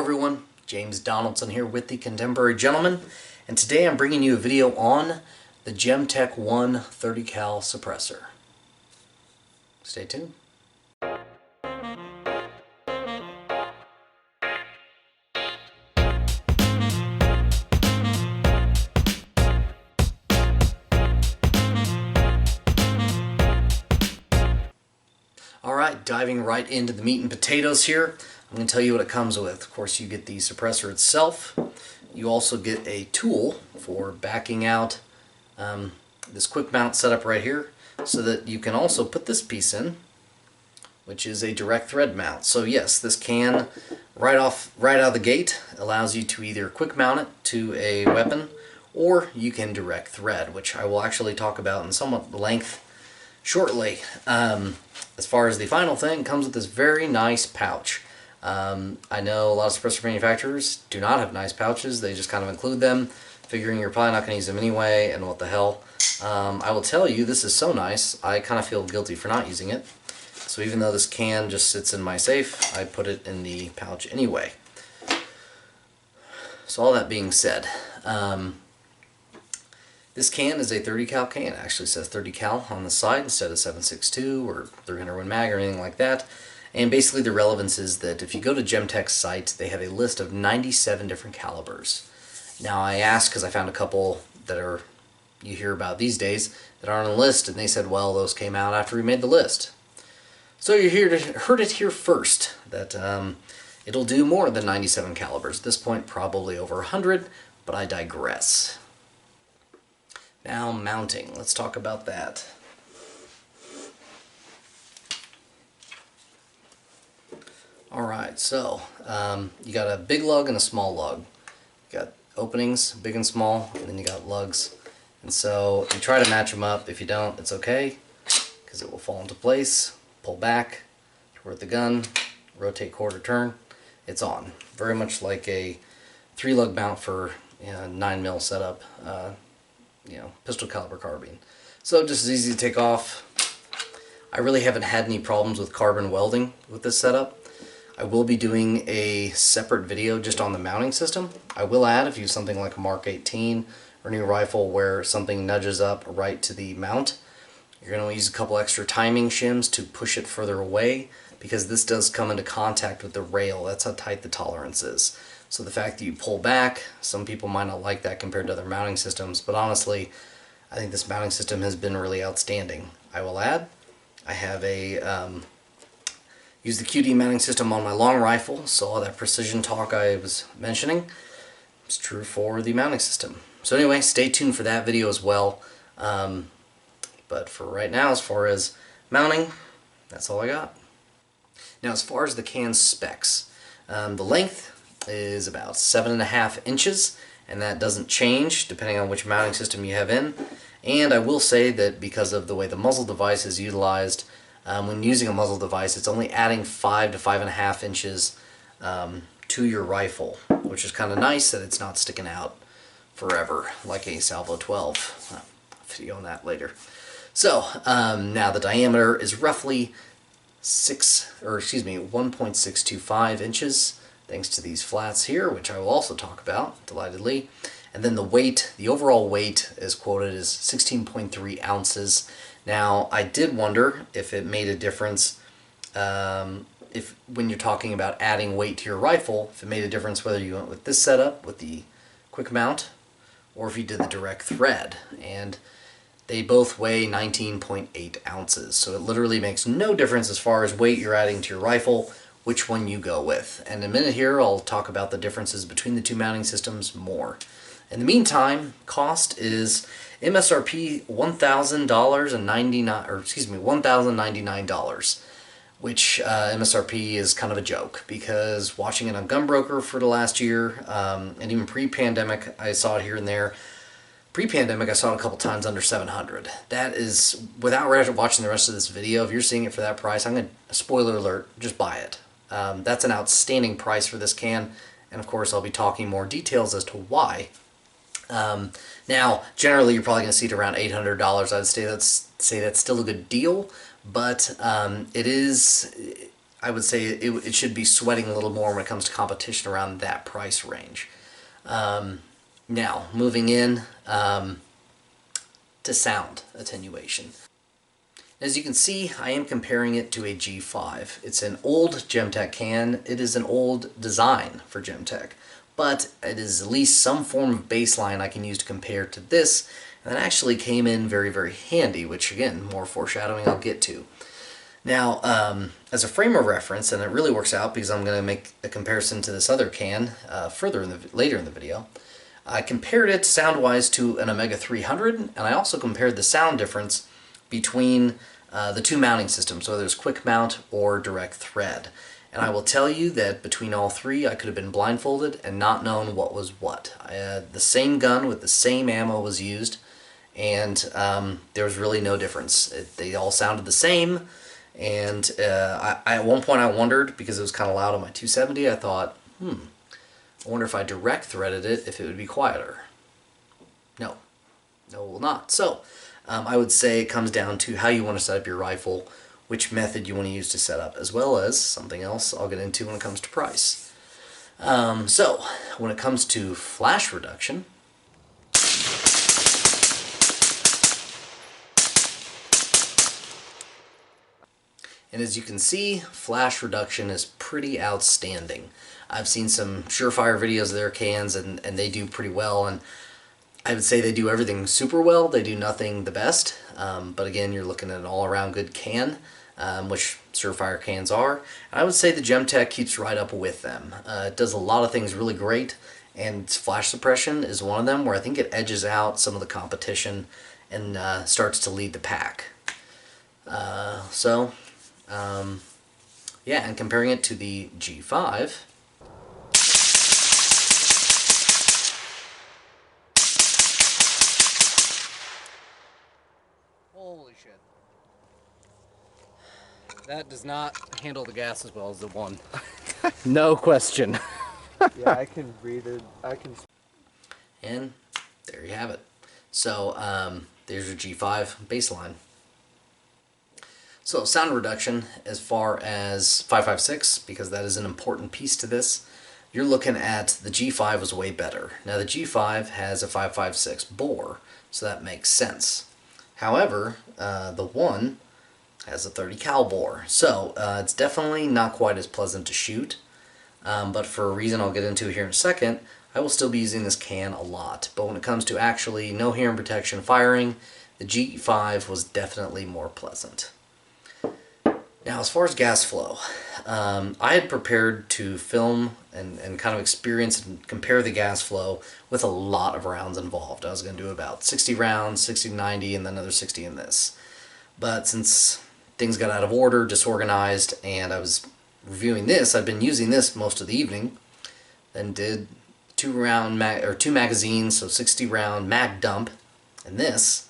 everyone, James Donaldson here with the Contemporary Gentleman, and today I'm bringing you a video on the Gemtech ONE 30 cal suppressor. Stay tuned. Alright, diving right into the meat and potatoes here. I'm going to tell you what it comes with. Of course, you get the suppressor itself. You also get a tool for backing out this quick mount setup right here, so that you can also put this piece in, which is a direct thread mount. So yes, this can right out of the gate allows you to either quick mount it to a weapon, or you can direct thread, which I will actually talk about in somewhat length shortly. As far as the final thing, it comes with this very nice pouch. I know a lot of suppressor manufacturers do not have nice pouches. They just kind of include them, figuring you're probably not going to use them anyway, and what the hell. I will tell you, this is so nice, I kind of feel guilty for not using it. So even though this can just sits in my safe, I put it in the pouch anyway. So all that being said, this can is a 30 cal can. It actually says 30 cal on the side instead of 7.62 or 301 mag or anything like that. And basically the relevance is that if you go to Gemtech's site, they have a list of 97 different calibers. Now I asked, because I found a couple that you hear about these days that aren't on the list, and they said, well, those came out after we made the list. So you heard it here first, that it'll do more than 97 calibers. At this point, probably over 100, but I digress. Now mounting, let's talk about that. Alright, so you got a big lug and a small lug. You got openings, big and small, and then you got lugs. And so you try to match them up. If you don't, it's okay, because it will fall into place. Pull back toward the gun, rotate quarter turn, it's on. Very much like a 3-lug mount for 9mm setup, pistol caliber carbine. So just as easy to take off. I really haven't had any problems with carbon welding with this setup. I will be doing a separate video just on the mounting system. I will add, if you use something like a Mark 18 or new rifle where something nudges up right to the mount, you're going to use a couple extra timing shims to push it further away, because this does come into contact with the rail. That's how tight the tolerance is. So the fact that you pull back, some people might not like that compared to other mounting systems, but honestly, I think this mounting system has been really outstanding. I will add, I have use the QD mounting system on my long rifle, so all that precision talk I was mentioning is true for the mounting system. So anyway, stay tuned for that video as well. But for right now, as far as mounting, that's all I got. Now as far as the can specs, the length is about 7.5 inches, and that doesn't change depending on which mounting system you have in. And I will say that because of the way the muzzle device is utilized, when using a muzzle device, it's only adding 5 to 5.5 inches to your rifle, which is kind of nice that it's not sticking out forever like a Salvo 12. Video on that later. So now the diameter is roughly 1.625 inches, thanks to these flats here, which I will also talk about, delightedly. And then the weight, the overall weight is quoted as 16.3 ounces. Now, I did wonder if it made a difference, if when you're talking about adding weight to your rifle, if it made a difference whether you went with this setup, with the quick mount, or if you did the direct thread. And they both weigh 19.8 ounces, so it literally makes no difference as far as weight you're adding to your rifle, which one you go with. And in a minute here, I'll talk about the differences between the two mounting systems more. In the meantime, cost is MSRP $1,099, which MSRP is kind of a joke, because watching it on Gunbroker for the last year, and even pre-pandemic, I saw it here and there. Pre-pandemic, I saw it a couple times under 700. That is, without watching the rest of this video, if you're seeing it for that price, I'm going to, spoiler alert, just buy it. That's an outstanding price for this can, and of course I'll be talking more details as to why. Now, generally you're probably going to see it around $800. I'd say that's still a good deal, but it is, I would say it should be sweating a little more when it comes to competition around that price range. Now, moving in to sound attenuation. As you can see, I am comparing it to a G5. It's an old Gemtech can. It is an old design for Gemtech, but it is at least some form of baseline I can use to compare to this, and that actually came in very, very handy, which again, more foreshadowing I'll get to. Now, as a frame of reference, and it really works out because I'm going to make a comparison to this other can later in the video, I compared it sound-wise to an Omega 300, and I also compared the sound difference between the two mounting systems, whether it's quick mount or direct thread. And I will tell you that between all three, I could have been blindfolded and not known what was what. The same gun with the same ammo was used, and there was really no difference. They all sounded the same, and at one point I wondered, because it was kind of loud on my 270, I thought, I wonder if I direct threaded it, if it would be quieter. No, it will not. So, I would say it comes down to how you want to set up your rifle, which method you want to use to set up, as well as something else I'll get into when it comes to price. So, when it comes to flash reduction, and as you can see, flash reduction is pretty outstanding. I've seen some Surefire videos of their cans, and they do pretty well, and I would say they do everything super well. They do nothing the best, but again, you're looking at an all-around good can, which Surefire cans are. And I would say the Gemtech keeps right up with them. It does a lot of things really great, and flash suppression is one of them, where I think it edges out some of the competition and starts to lead the pack. Yeah, and comparing it to the G5, holy shit. That does not handle the gas as well as the one. No question. Yeah, I can read it. And there you have it. So, there's your G5 baseline. So, sound reduction as far as 556, because that is an important piece to this, you're looking at the G5 was way better. Now, the G5 has a 556 bore, so that makes sense. However, the one has a 30 cal bore, so it's definitely not quite as pleasant to shoot, but for a reason I'll get into here in a second, I will still be using this can a lot. But when it comes to actually no hearing protection firing, the G5 was definitely more pleasant. Now, as far as gas flow, I had prepared to film and kind of experience and compare the gas flow with a lot of rounds involved. I was going to do about 60 rounds, 60 to 90, and then another 60 in this. But since things got out of order, disorganized, and I was reviewing this, I'd been using this most of the evening, then did two magazines, so 60 round mag dump, and this,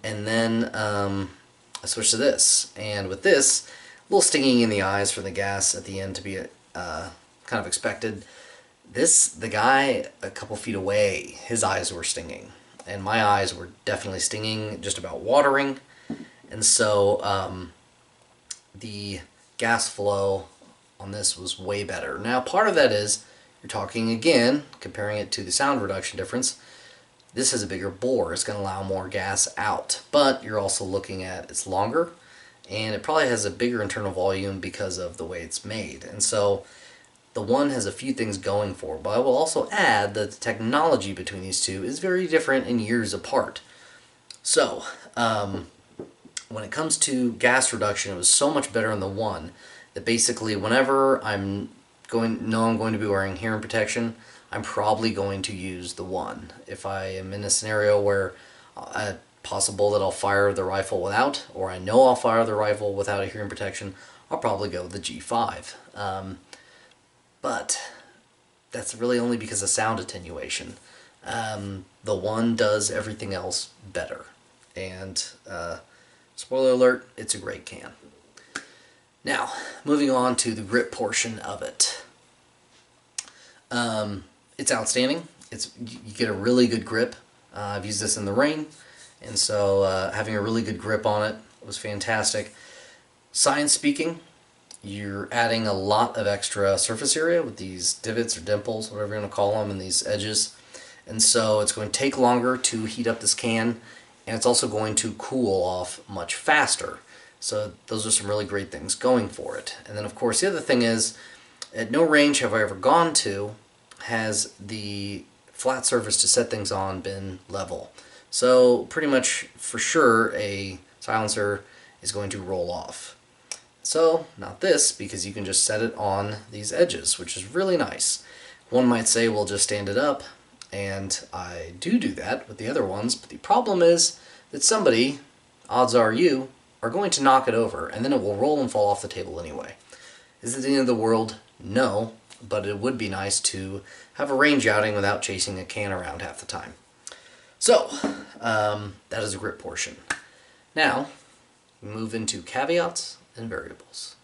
and then I switched to this, and with this, a little stinging in the eyes for the gas at the end to be kind of expected. The guy a couple feet away, his eyes were stinging, and my eyes were definitely stinging, just about watering, and so the gas flow on this was way better. Now, part of that is, you're talking again, comparing it to the sound reduction difference, this has a bigger bore. It's going to allow more gas out, but you're also looking at it's longer, and it probably has a bigger internal volume because of the way it's made. And so the one has a few things going for it, but I will also add that the technology between these two is very different and years apart. So, when it comes to gas reduction, it was so much better in the one that basically whenever I'm going to be wearing hearing protection, I'm probably going to use the one. If I am in a scenario where possible that I'll fire the rifle without, or I know I'll fire the rifle without a hearing protection, I'll probably go with the G5. But that's really only because of sound attenuation. The one does everything else better. And spoiler alert, it's a great can. Now, moving on to the grip portion of it. It's outstanding. You get a really good grip. I've used this in the rain, and so having a really good grip on it was fantastic. Science speaking, you're adding a lot of extra surface area with these divots or dimples, whatever you want to call them, and these edges. And so it's going to take longer to heat up this can, and it's also going to cool off much faster. So those are some really great things going for it. And then of course the other thing is, at no range have I ever gone to has the flat surface to set things on been level. So pretty much for sure a silencer is going to roll off. So not this, because you can just set it on these edges, which is really nice. One might say, well, just stand it up, and I do that with the other ones, but the problem is that somebody, odds are you, are going to knock it over, and then it will roll and fall off the table anyway. Is it the end of the world? No, but it would be nice to have a range outing without chasing a can around half the time. So, that is the grip portion. Now, we move into caveats and variables.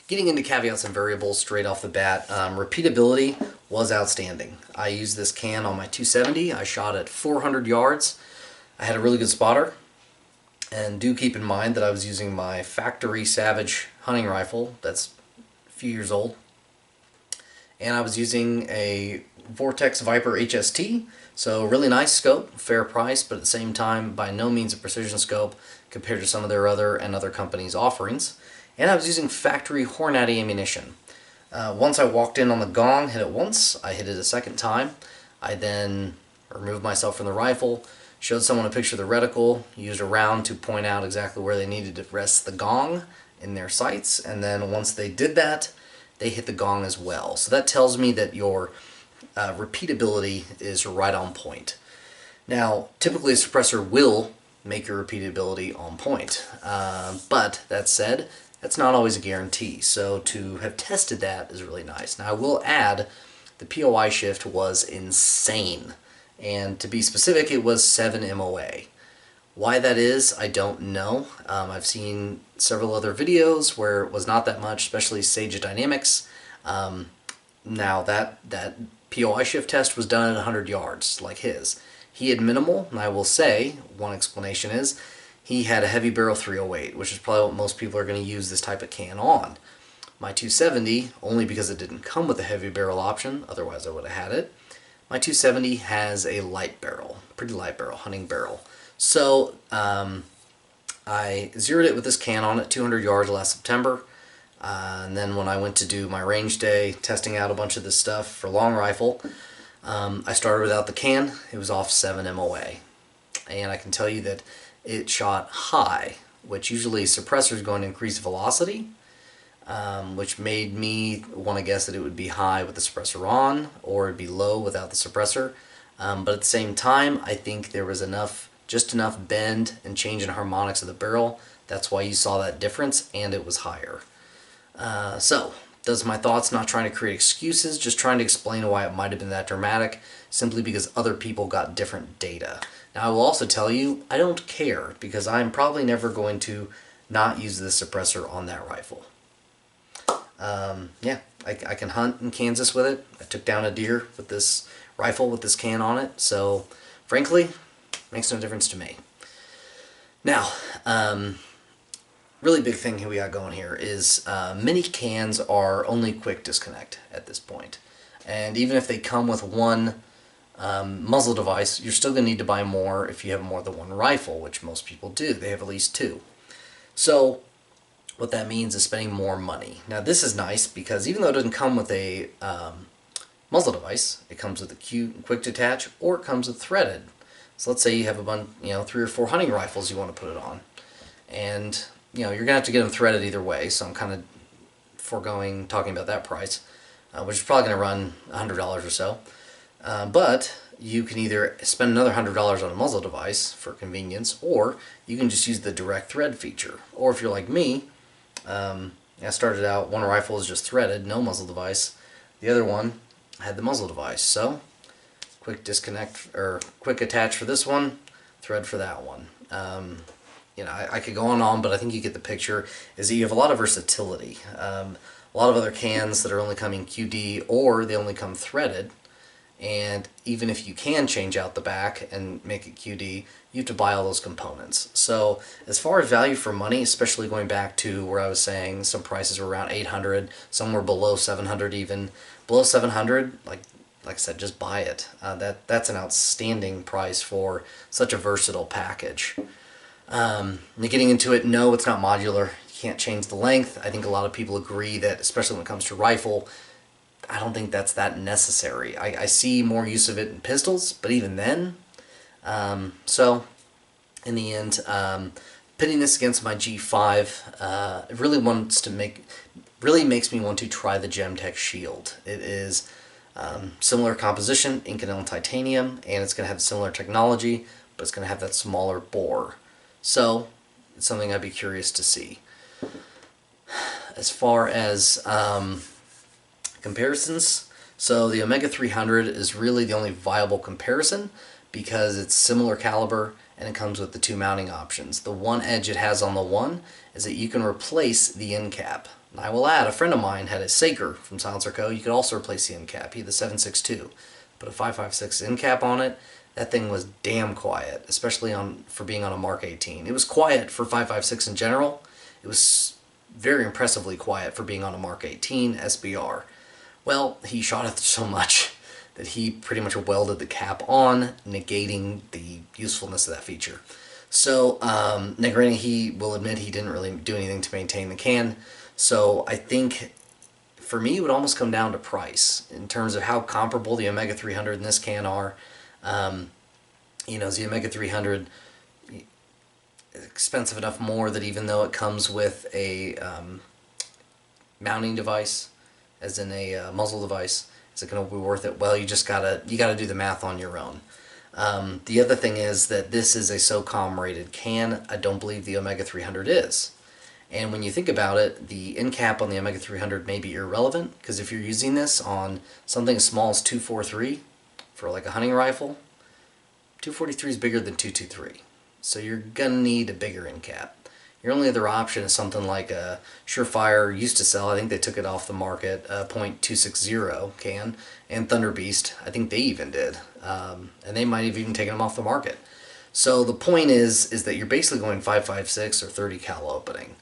Getting into caveats and variables straight off the bat, repeatability was outstanding. I used this can on my 270. I shot at 400 yards. I had a really good spotter. And do keep in mind that I was using my factory Savage hunting rifle that's a few years old. And I was using a Vortex Viper HST, so really nice scope, fair price, but at the same time by no means a precision scope compared to some of their other companies' offerings. And I was using factory Hornady ammunition. Once I walked in on the gong, hit it once, I hit it a second time. I then removed myself from the rifle, showed someone a picture of the reticle, used a round to point out exactly where they needed to rest the gong in their sights, and then once they did that, they hit the gong as well. So that tells me that your repeatability is right on point. Now, typically a suppressor will make your repeatability on point, but that said, that's not always a guarantee. So to have tested that is really nice. Now I will add, the POI Shift was insane. And to be specific, it was 7 MOA. Why that is, I don't know. I've seen several other videos where it was not that much, especially Sage Dynamics. Now that POI Shift test was done at 100 yards, like his. He had minimal, and I will say, one explanation is, he had a heavy barrel 308, which is probably what most people are going to use this type of can on. My 270, only because it didn't come with a heavy barrel option, otherwise I would have had it. My 270 has a light barrel, pretty light barrel, hunting barrel. So I zeroed it with this can on at 200 yards last September. And then when I went to do my range day, testing out a bunch of this stuff for long rifle, I started without the can. It was off 7 MOA. And I can tell you that it shot high, which usually suppressor is going to increase velocity, which made me want to guess that it would be high with the suppressor on, or it'd be low without the suppressor. But at the same time, I think there was just enough bend and change in harmonics of the barrel. That's why you saw that difference, and it was higher. So, those are my thoughts, not trying to create excuses, just trying to explain why it might have been that dramatic, simply because other people got different data. Now, I will also tell you, I don't care, because I'm probably never going to not use this suppressor on that rifle. Yeah, I can hunt in Kansas with it. I took down a deer with this rifle with this can on it, so frankly, makes no difference to me. Now, really big thing we got going here is mini cans are only quick disconnect at this point. And even if they come with one muzzle device, you're still going to need to buy more if you have more than one rifle, which most people do. They have at least 2. So what that means is spending more money. Now this is nice because even though it doesn't come with a muzzle device, it comes with a quick detach, or it comes with threaded. So let's say you have a bunch, 3 or 4 hunting rifles you want to put it on, and you're gonna have to get them threaded either way. So I'm kind of foregoing talking about that price, which is probably going to run $100 or so. But you can either spend another $100 on a muzzle device for convenience, or you can just use the direct thread feature. Or if you're like me, I started out, one rifle is just threaded, no muzzle device. The other one had the muzzle device. So quick disconnect, or quick attach for this one, thread for that one. I could go on, but I think you get the picture, is that you have a lot of versatility. A lot of other cans that are only coming QD, or they only come threaded, And even if you can change out the back and make it QD, you have to buy all those components. So as far as value for money, especially going back to where I was saying some prices were around 800, some were below 700 even. Below 700, like I said, just buy it. That's an outstanding price for such a versatile package. Getting into it, no, it's not modular. You can't change the length. I think a lot of people agree that, especially when it comes to rifle, I don't think that's that necessary. I see more use of it in pistols, but even then. So, in the end, pitting this against my G5, it really makes me want to try the Gemtech Shield. It is similar composition, Inconel titanium, and it's going to have similar technology, but it's going to have that smaller bore. So, it's something I'd be curious to see. As far as comparisons, so the Omega 300 is really the only viable comparison because it's similar caliber and it comes with the two mounting options. The one edge it has on the one is that you can replace the end cap. And I will add, a friend of mine had a Saker from Silencer Co. You could also replace the end cap. He had the 7.62. Put a 5.56 end cap on it. That thing was damn quiet, especially for being on a Mark 18. It was quiet for 5.56 in general. It was very impressively quiet for being on a Mark 18 SBR. Well, he shot it so much that he pretty much welded the cap on, negating the usefulness of that feature. So, now granted, he will admit he didn't really do anything to maintain the can. So I think, for me, it would almost come down to price in terms of how comparable the Omega 300 and this can are. Is the Omega 300 expensive enough more that even though it comes with a mounting device, as in a muzzle device, is it going to be worth it? Well, you gotta do the math on your own. The other thing is that this is a SOCOM rated can. I don't believe the Omega 300 is. And when you think about it, the end cap on the Omega 300 may be irrelevant, because if you're using this on something as small as 243 for like a hunting rifle, 243 is bigger than 223. So you're going to need a bigger end cap. Your only other option is something like a Surefire used to sell. I think they took it off the market, .260 can, and Thunder Beast. I think they even did. And they might have even taken them off the market. So the point is that you're basically going 5.56 or 30 cal opening.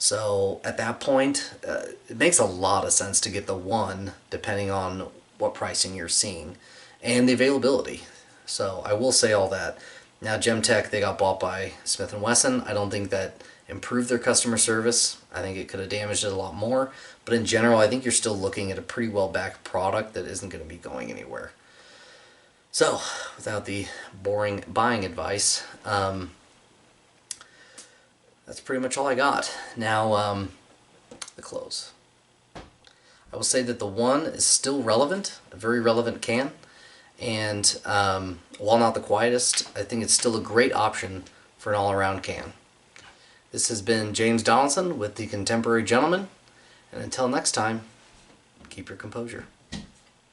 So at that point, it makes a lot of sense to get the one, depending on what pricing you're seeing, and the availability. So I will say all that. Now Gemtech, they got bought by Smith & Wesson. I don't think that improved their customer service. I think it could have damaged it a lot more. But in general, I think you're still looking at a pretty well-backed product that isn't going to be going anywhere. So, without the boring buying advice, that's pretty much all I got. Now, the close. I will say that the one is still relevant, a very relevant can. And while not the quietest, I think it's still a great option for an all-around can. This has been James Donaldson with the Contemporary Gentleman. And until next time, keep your composure.